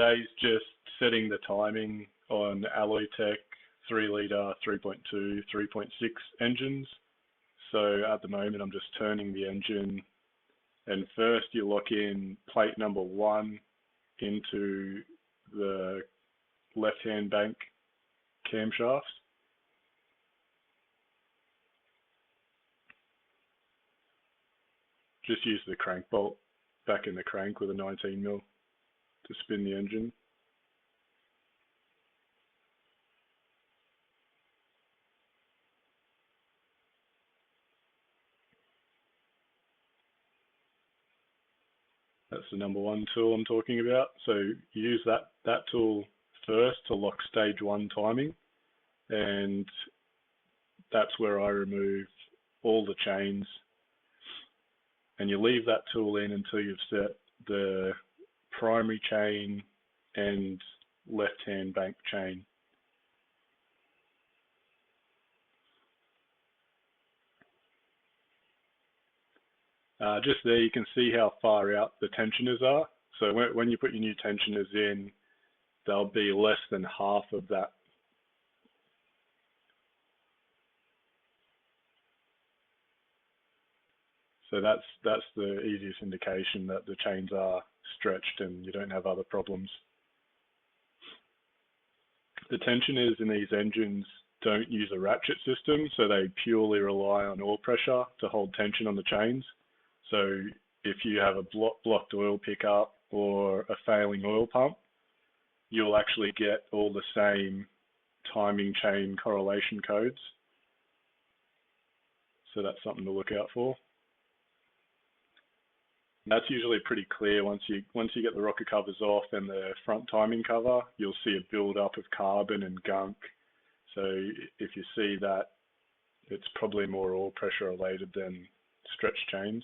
today's just setting the timing on Alloytech 3 litre, 3.2, 3.6 engines. So at the moment, I'm just turning the engine, and first you lock in plate number 1 into the left-hand bank camshafts. Just use the crank bolt back in the crank with a 19 mil to spin the engine. That's the number 1 tool I'm talking about. So you use that tool first to lock stage 1 timing, and that's where I remove all the chains, and you leave that tool in until you've set the primary chain and left-hand bank chain. Just there you can see how far out the tensioners are. So when you put your new tensioners in, they'll be less than half of that. So that's the easiest indication that the chains are stretched and you don't have other problems. The tensioners in these engines don't use a ratchet system, so they purely rely on oil pressure to hold tension on the chains. So if you have a blocked oil pickup or a failing oil pump, you'll actually get all the same timing chain correlation codes. So that's something to look out for. That's usually pretty clear once you get the rocker covers off and the front timing cover, you'll see a build up of carbon and gunk. So if you see that, it's probably more oil pressure related than stretched chains.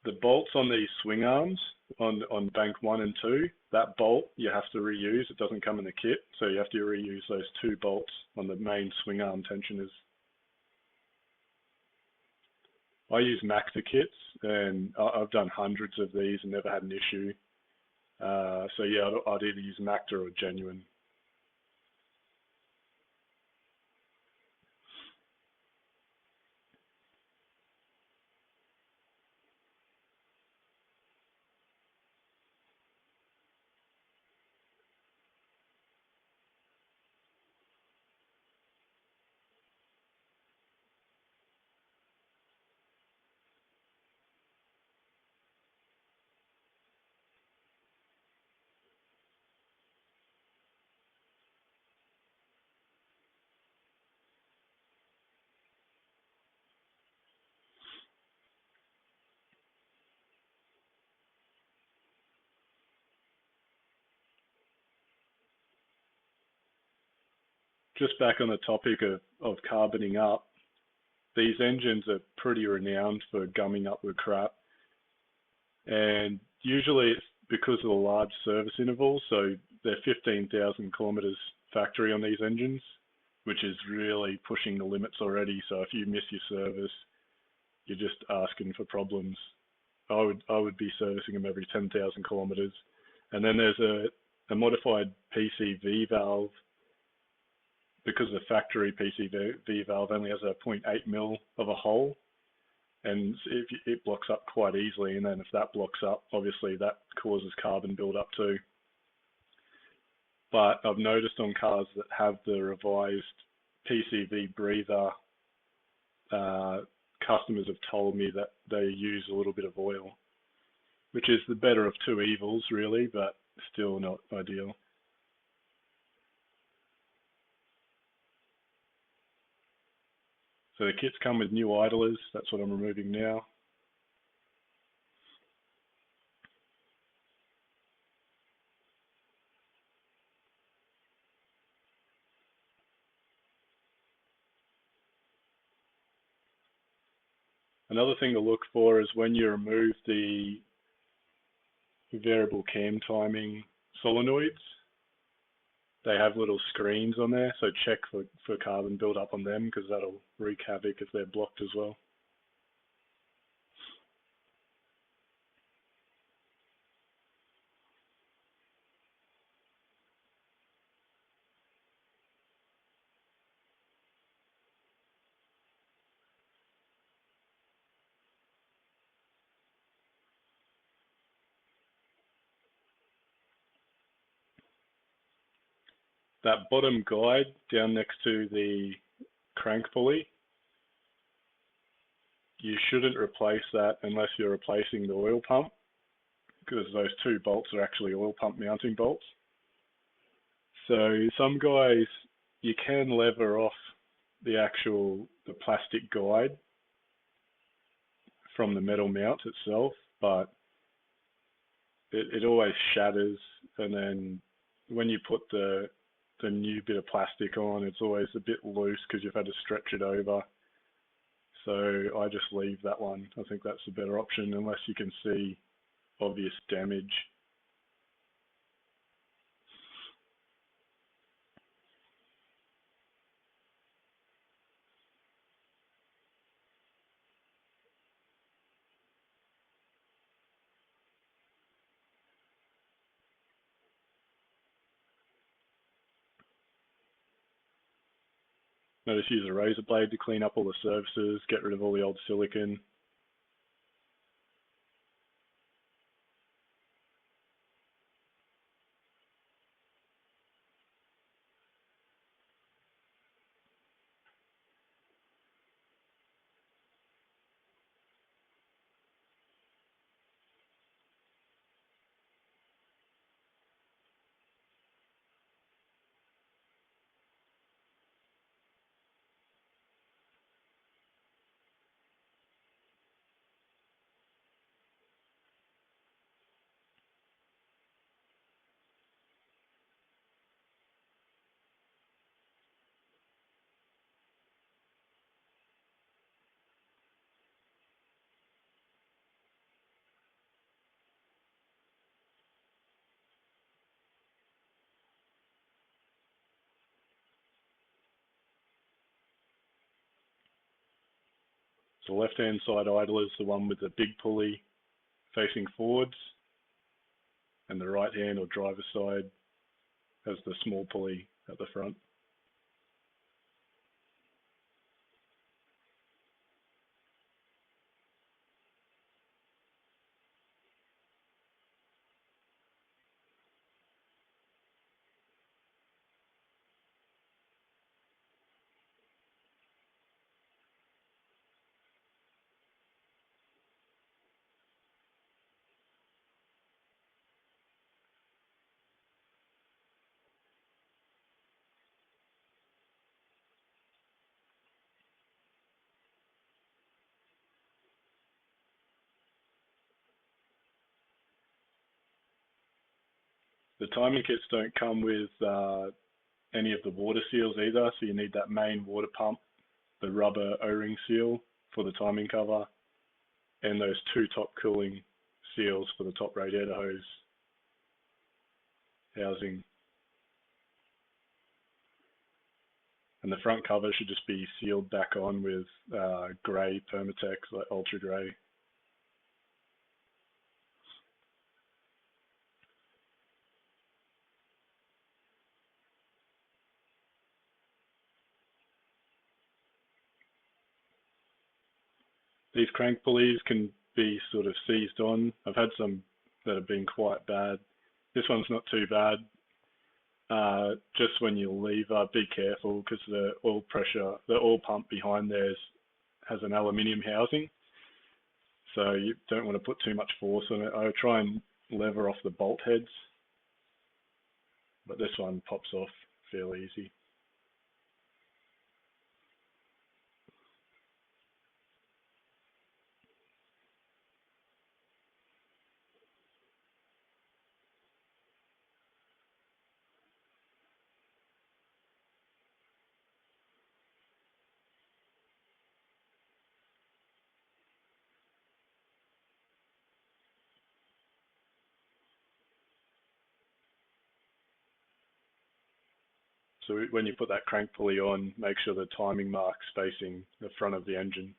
The bolts on these swing arms on bank 1 and 2, that bolt you have to reuse. It doesn't come in the kit, so you have to reuse those 2 bolts on the main swing arm tensioners. I use Maxer kits, and I've done hundreds of these and never had an issue. So yeah, I'd either use Maxer or Genuine. Just back on the topic of carboning up, these engines are pretty renowned for gumming up with crap. And usually it's because of the large service intervals. So they're 15,000 kilometers factory on these engines, which is really pushing the limits already. So if you miss your service, you're just asking for problems. I would be servicing them every 10,000 kilometers. And then there's a modified PCV valve, because the factory PCV valve only has a 0.8 mil of a hole, and it blocks up quite easily. And then if that blocks up, obviously that causes carbon buildup too. But I've noticed on cars that have the revised PCV breather, customers have told me that they use a little bit of oil, which is the better of two evils really, but still not ideal. So the kits come with new idlers. That's what I'm removing now. Another thing to look for is when you remove the variable cam timing solenoids, they have little screens on there, so check for carbon buildup on them because that'll wreak havoc if they're blocked as well. That bottom guide down next to the crank pulley, you shouldn't replace that unless you're replacing the oil pump, because those two bolts are actually oil pump mounting bolts. So some guys, you can lever off the plastic guide from the metal mount itself, but it always shatters, and then when you put the new bit of plastic on, it's always a bit loose because you've had to stretch it over. So I just leave that one. I think that's a better option unless you can see obvious damage. Now just use a razor blade to clean up all the surfaces, get rid of all the old silicone. So the left-hand side idler is the one with the big pulley facing forwards, and the right-hand or driver side has the small pulley at the front. The timing kits don't come with any of the water seals either, so you need that main water pump, the rubber O-ring seal for the timing cover, and those two top cooling seals for the top radiator hose housing. And the front cover should just be sealed back on with grey Permatex, like ultra grey. These crank pulleys can be sort of seized on. I've had some that have been quite bad. This one's not too bad. Just when you lever, be careful because the oil pump behind there has an aluminium housing. So you don't want to put too much force on it. I try and lever off the bolt heads, but this one pops off fairly easy. So when you put that crank pulley on, make sure the timing mark's facing the front of the engine.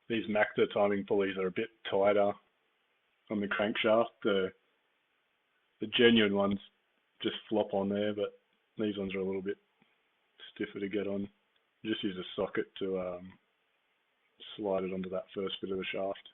These Macta timing pulleys are a bit tighter on the crankshaft. The genuine ones just flop on there, but these ones are a little bit stiffer to get on. You just use a socket to slide it onto that first bit of the shaft.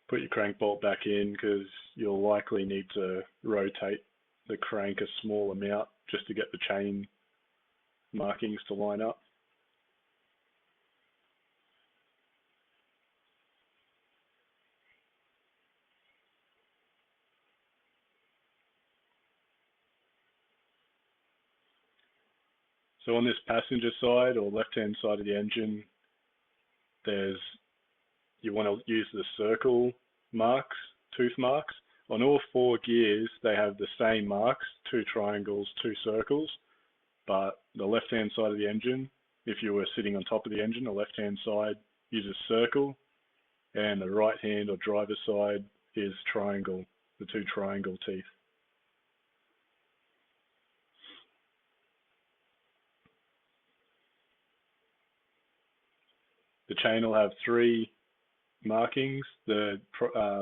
Put your crank bolt back in because you'll likely need to rotate the crank a small amount just to get the chain markings to line up. So on this passenger side or left-hand side of the engine, you want to use the circle marks, tooth marks. On all 4 gears, they have the same marks, 2 triangles, 2 circles, but the left-hand side of the engine, if you were sitting on top of the engine, the left-hand side uses circle, and the right-hand or driver's side is triangle, the 2 triangle teeth. The chain will have 3 markings. The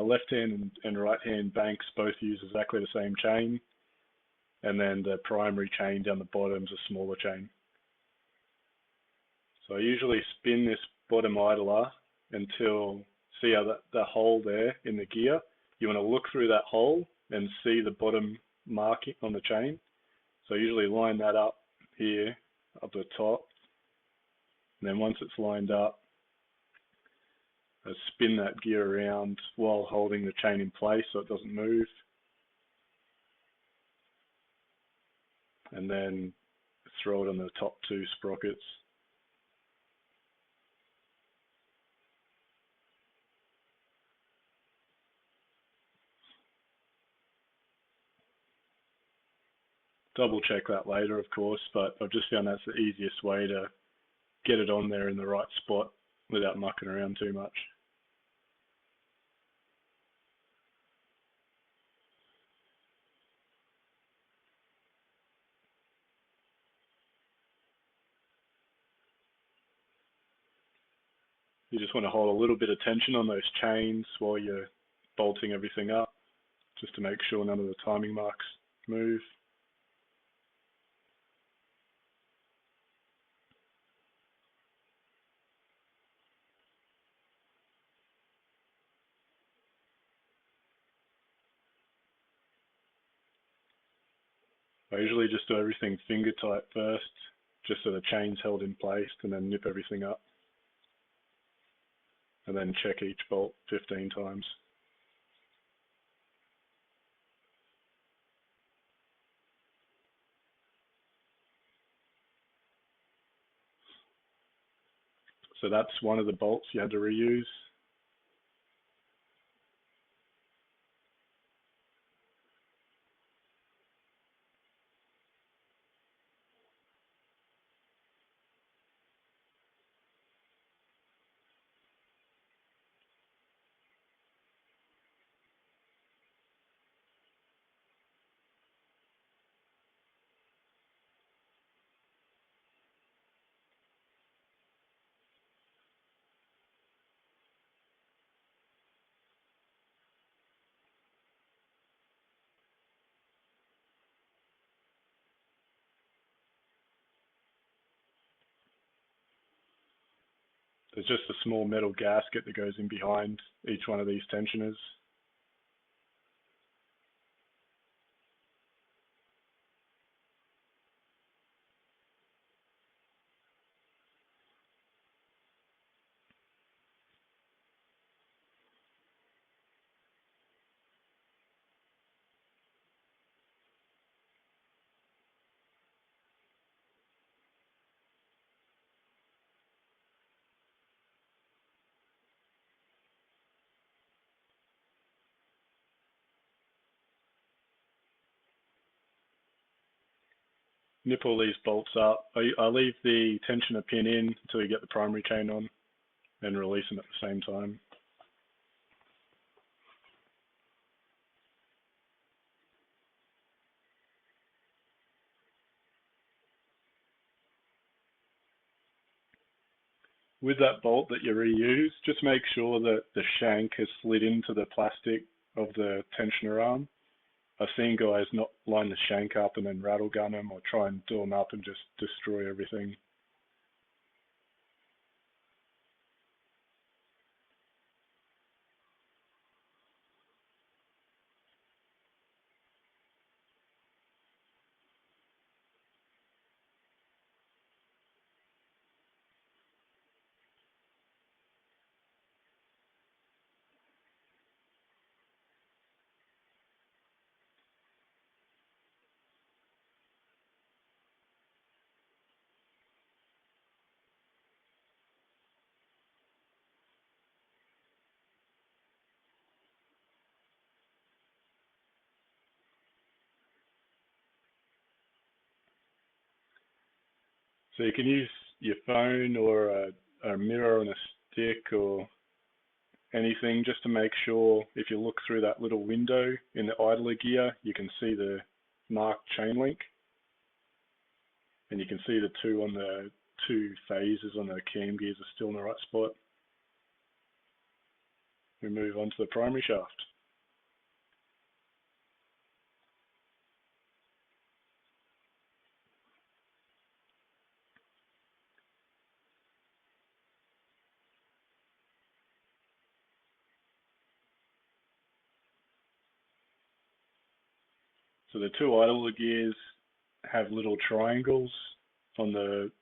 left hand and right hand banks both use exactly the same chain, and then the primary chain down the bottom is a smaller chain. So I usually spin this bottom idler until, see how the hole there in the gear, you want to look through that hole and see the bottom marking on the chain. So I usually line that up here up the top, and then once it's lined up, I spin that gear around while holding the chain in place so it doesn't move. And then throw it on the top 2 sprockets. Double check that later, of course, but I've just found that's the easiest way to get it on there in the right spot without mucking around too much. You just want to hold a little bit of tension on those chains while you're bolting everything up, just to make sure none of the timing marks move. I usually just do everything finger tight first, just so the chain's held in place, and then nip everything up. And then check each bolt 15 times. So that's one of the bolts you had to reuse. There's just a small metal gasket that goes in behind each one of these tensioners. Nip all these bolts up. I leave the tensioner pin in until you get the primary chain on and release them at the same time. With that bolt that you reuse, just make sure that the shank has slid into the plastic of the tensioner arm. I've seen guys not line the shank up and then rattle gun them or try and do them up and just destroy everything. So you can use your phone or a mirror on a stick or anything just to make sure if you look through that little window in the idler gear, you can see the marked chain link, and you can see the two phases on the cam gears are still in the right spot. We move on to the primary shaft. So the two idler gears have little triangles on the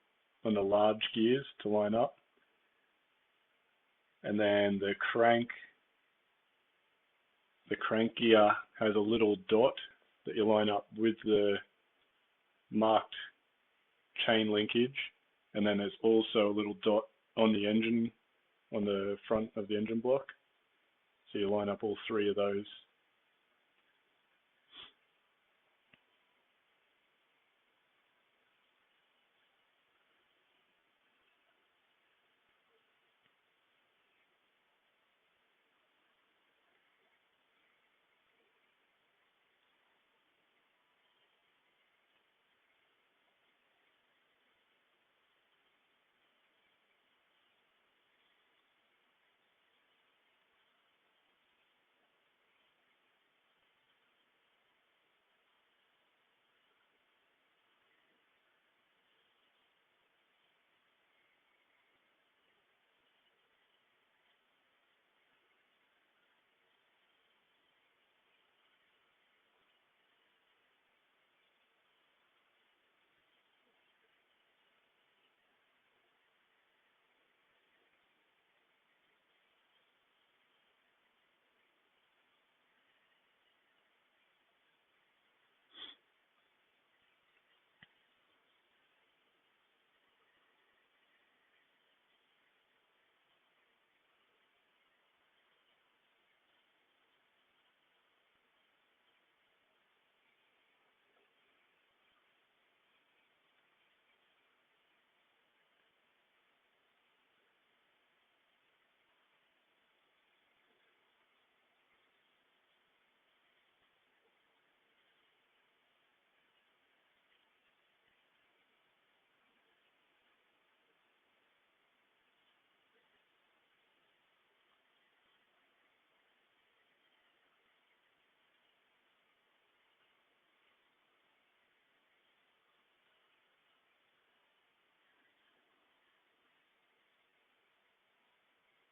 large gears to line up, and then the crank gear has a little dot that you line up with the marked chain linkage, and then there's also a little dot on the engine, on the front of the engine block. So you line up all three of those.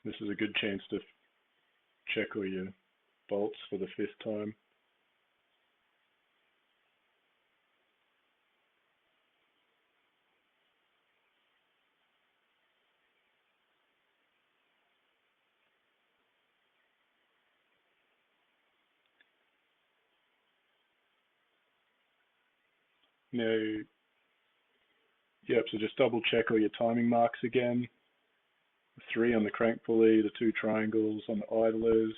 This is a good chance to check all your bolts for the 5th time. Now, yep, so just double check all your timing marks again. The 3 on the crank pulley, the 2 triangles on the idlers,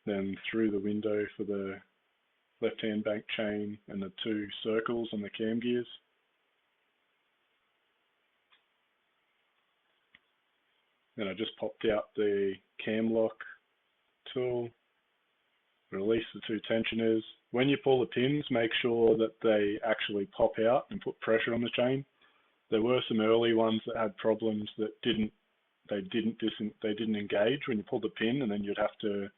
then through the window for the left-hand bank chain, and the 2 circles on the cam gears. Then I just popped out the cam lock tool, release the 2 tensioners. When you pull the pins, make sure that they actually pop out and put pressure on the chain. There were some early ones that had problems that didn't engage when you pulled the pin, and then you'd have to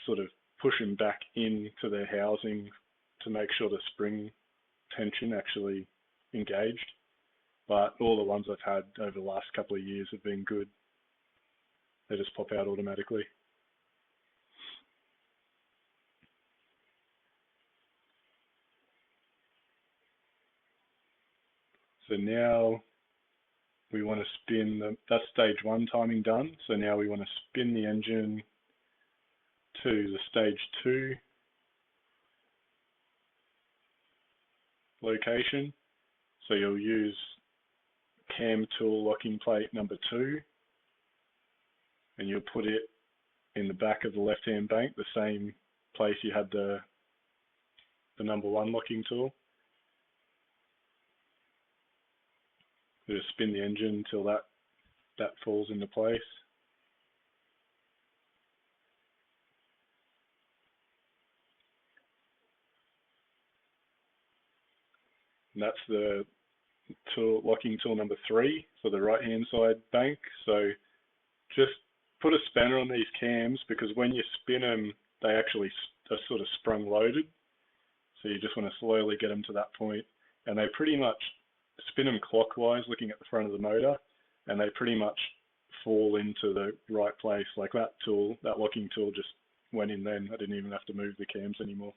sort of push them back into their housing to make sure the spring tension actually engaged. But all the ones I've had over the last couple of years have been good. They just pop out automatically. So now we want to spin that's stage 1 timing done. So now we want to spin the engine to the stage 2 location. So you'll use cam tool locking plate number 2, and you'll put it in the back of the left-hand bank, the same place you had the number 1 locking tool. You just spin the engine until that falls into place. And that's the locking tool number 3 for the right-hand side bank. So just put a spanner on these cams, because when you spin them, they actually are sort of sprung loaded. So you just want to slowly get them to that point. And they pretty much spin them clockwise, looking at the front of the motor, and they pretty much fall into the right place. Like that locking tool just went in then. I didn't even have to move the cams anymore.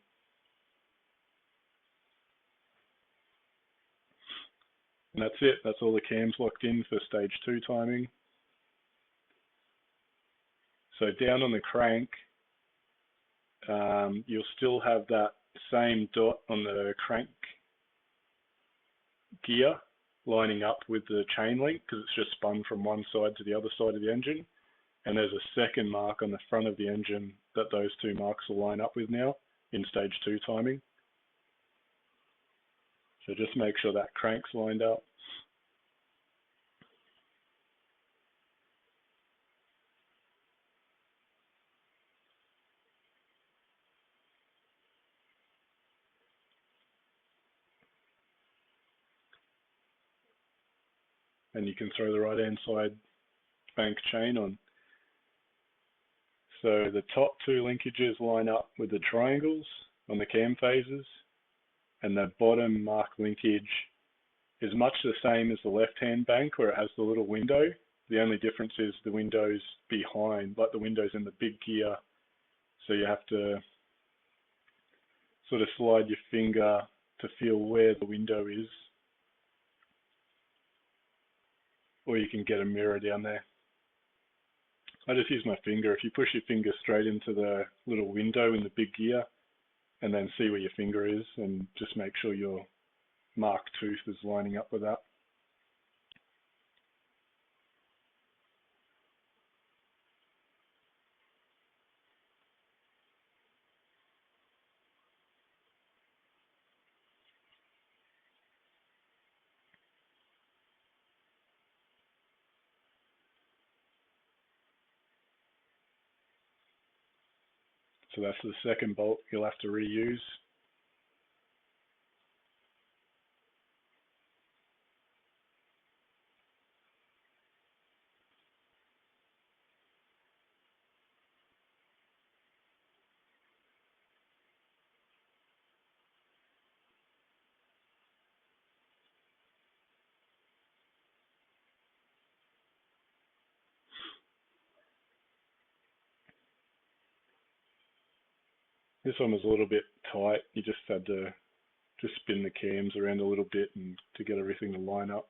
And that's it. That's all the cams locked in for stage 2 timing. So down on the crank, you'll still have that same dot on the crank gear lining up with the chain link, because it's just spun from one side to the other side of the engine. And there's a second mark on the front of the engine that those 2 marks will line up with now in stage 2 timing. So just make sure that crank's lined up. And you can throw the right-hand side bank chain on. So the top 2 linkages line up with the triangles on the cam phases, and the bottom mark linkage is much the same as the left-hand bank, where it has the little window. The only difference is the window's behind, like the window's in the big gear. So you have to sort of slide your finger to feel where the window is, or you can get a mirror down there. I just use my finger. If you push your finger straight into the little window in the big gear, and then see where your finger is, and just make sure your mark tooth is lining up with that. So that's the second bolt you'll have to reuse. This one was a little bit tight. You just had to just spin the cams around a little bit and to get everything to line up.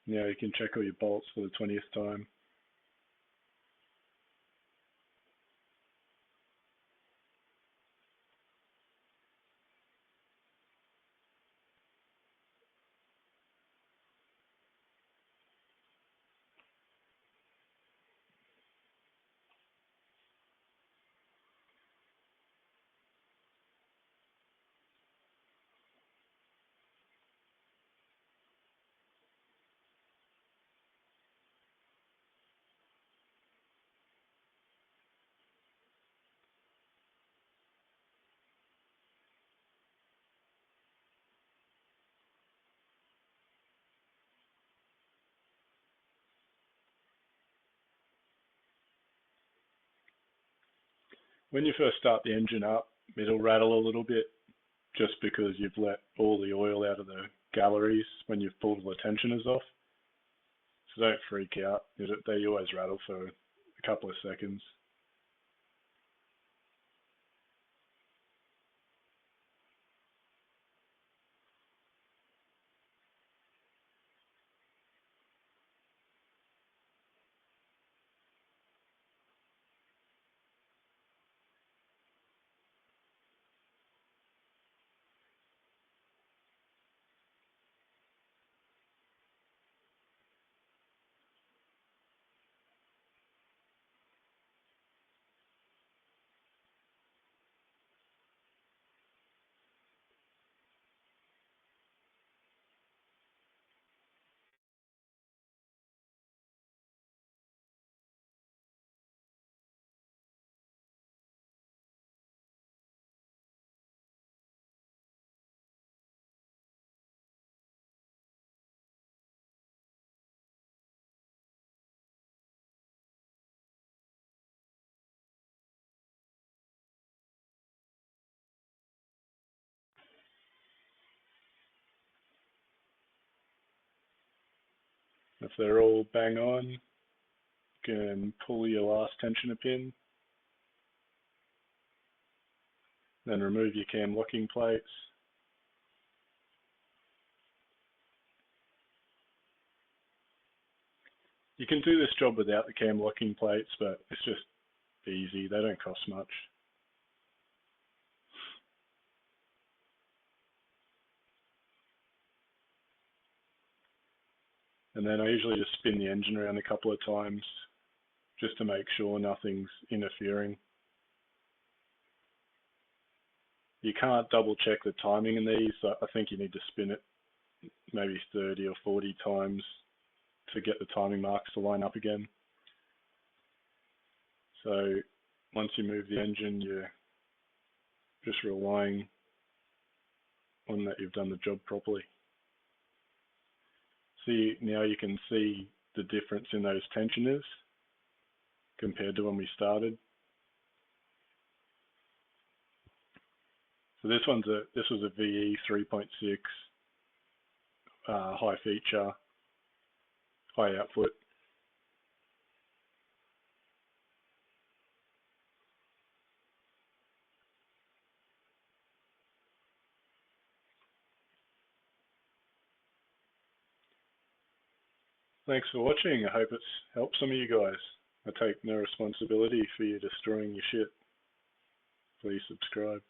Now you can check all your bolts for the 20th time. When you first start the engine up, it'll rattle a little bit just because you've let all the oil out of the galleries when you've pulled the tensioners off. So don't freak out. They always rattle for a couple of seconds. If they're all bang on, you can pull your last tensioner pin, then remove your cam locking plates. You can do this job without the cam locking plates, but it's just easy. They don't cost much. And then I usually just spin the engine around a couple of times just to make sure nothing's interfering. You can't double check the timing in these. I think you need to spin it maybe 30 or 40 times to get the timing marks to line up again. So once you move the engine, you're just relying on that you've done the job properly. See, now you can see the difference in those tensioners compared to when we started. So this was a VE 3.6 high feature, high output. Thanks for watching. I hope it's helped some of you guys. I take no responsibility for you destroying your shit. Please subscribe.